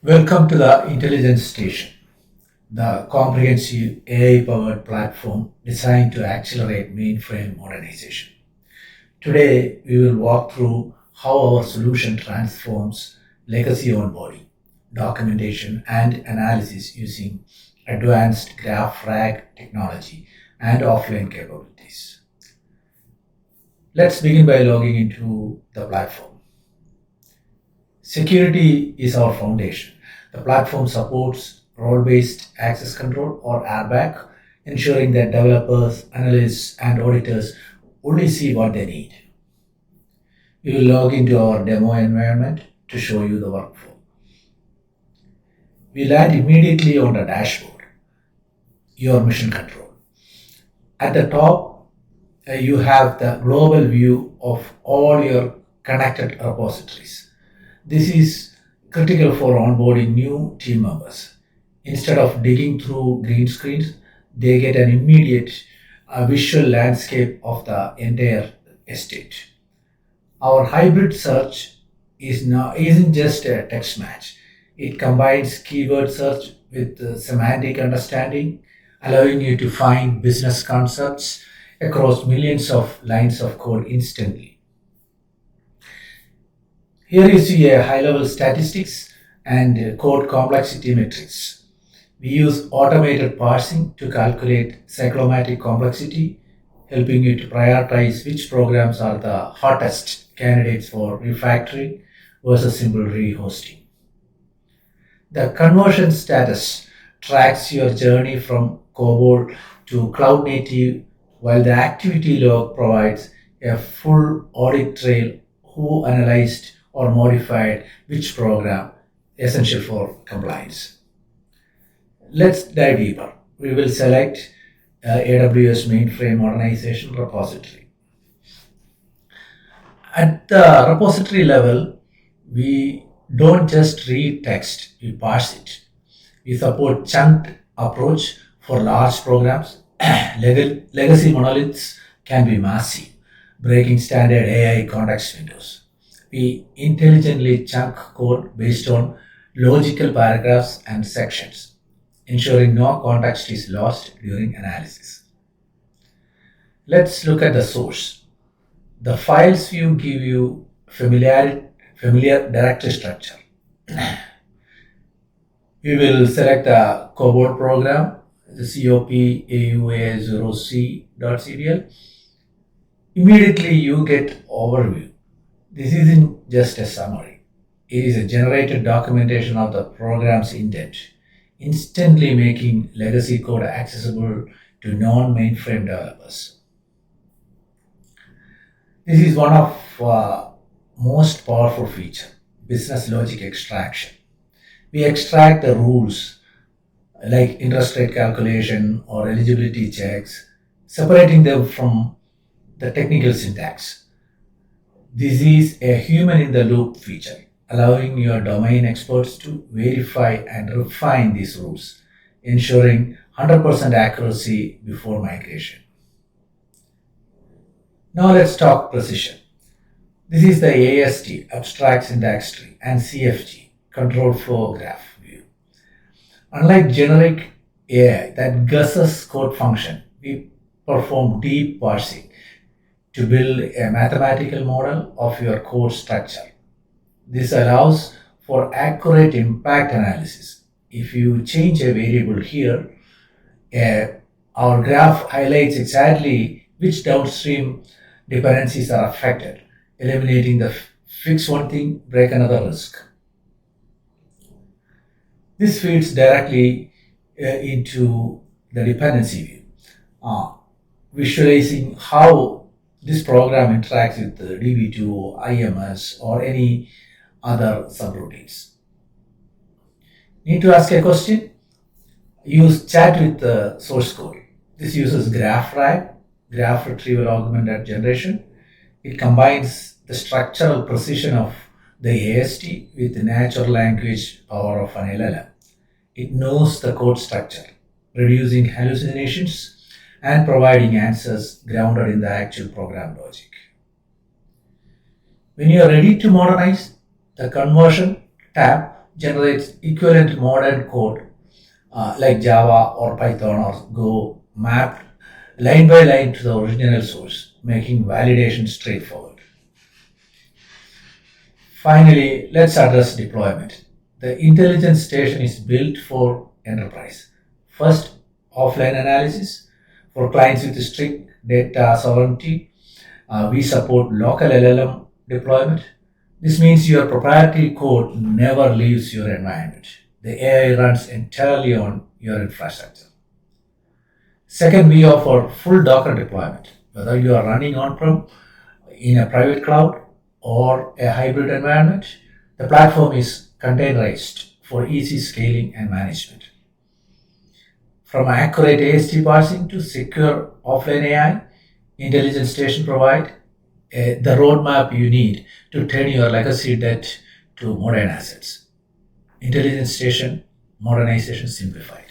Welcome to the Intelligence Station, the comprehensive AI-powered platform designed to accelerate mainframe modernization. Today, we will walk through how our solution transforms legacy onboarding, documentation, and analysis using advanced graph rag technology and offline capabilities. Let's begin by logging into the platform. Security is our foundation. The platform supports role based access control or airbag, ensuring that developers, analysts, and auditors only see what they need. We will log into our demo environment to show you the workflow. We land immediately on the dashboard, your mission control. At the top, you have the global view of all your connected repositories. This is critical for onboarding new team members. Instead of digging through green screens, they get an immediate visual landscape of the entire estate. Our hybrid search isn't just a text match. It combines keyword search with semantic understanding, allowing you to find business concepts across millions of lines of code instantly. Here you see a high-level statistics and code complexity metrics. We use automated parsing to calculate cyclomatic complexity, helping you to prioritize which programs are the hottest candidates for refactoring versus simple rehosting. The conversion status tracks your journey from COBOL to cloud native, while the activity log provides a full audit trail who analyzed or modified which program essential for compliance. Let's dive deeper. We will select AWS Mainframe Modernization repository. At the repository level, we don't just read text, we parse it. We support chunked approach for large programs. Legacy monoliths can be massive, breaking standard AI context windows. We intelligently chunk code based on logical paragraphs and sections, ensuring no context is lost during analysis. Let's look at the source. The files view give you familiar directory structure. We will select the COBOL program, the COPAUA0C.cdl. Immediately you get overview. This isn't just a summary. It is a generated documentation of the program's intent, instantly making legacy code accessible to non-mainframe developers. This is one of most powerful feature, business logic extraction. We extract the rules like interest rate calculation or eligibility checks, separating them from the technical syntax. This is a human in the loop feature, allowing your domain experts to verify and refine these rules, ensuring 100% accuracy before migration. Now let's talk precision. This is the AST, Abstract Syntax Tree, and CFG, Control Flow Graph view. Unlike generic AI that guesses code function, we perform deep parsing to build a mathematical model of your code structure. This allows for accurate impact analysis. If you change a variable here, uh, our graph highlights exactly which downstream dependencies are affected, eliminating the fix one thing, break another risk. This feeds directly into the dependency view, uh, visualizing how this program interacts with the DB2, IMS, or any other subroutines. Need to ask a question? Use chat with the source code. This uses GraphRag, graph retrieval augmented generation. It combines the structural precision of the AST with the natural language power of an LLM. It knows the code structure, reducing hallucinations and providing answers grounded in the actual program logic. When you are ready to modernize, the conversion tab generates equivalent modern code like Java or Python or Go, mapped line by line to the original source, making validation straightforward. Finally, let's address deployment. The intelligence station is built for enterprise. First, offline analysis. For clients with strict data sovereignty, we support local LLM deployment. This means your proprietary code never leaves your environment. The AI runs entirely on your infrastructure. Second, we offer full Docker deployment. Whether you are running on-prem, in a private cloud, or a hybrid environment, the platform is containerized for easy scaling and management. From accurate AST parsing to secure offline AI, Intelligence Station provide the roadmap you need to turn your legacy debt to modern assets. Intelligence Station modernization simplified.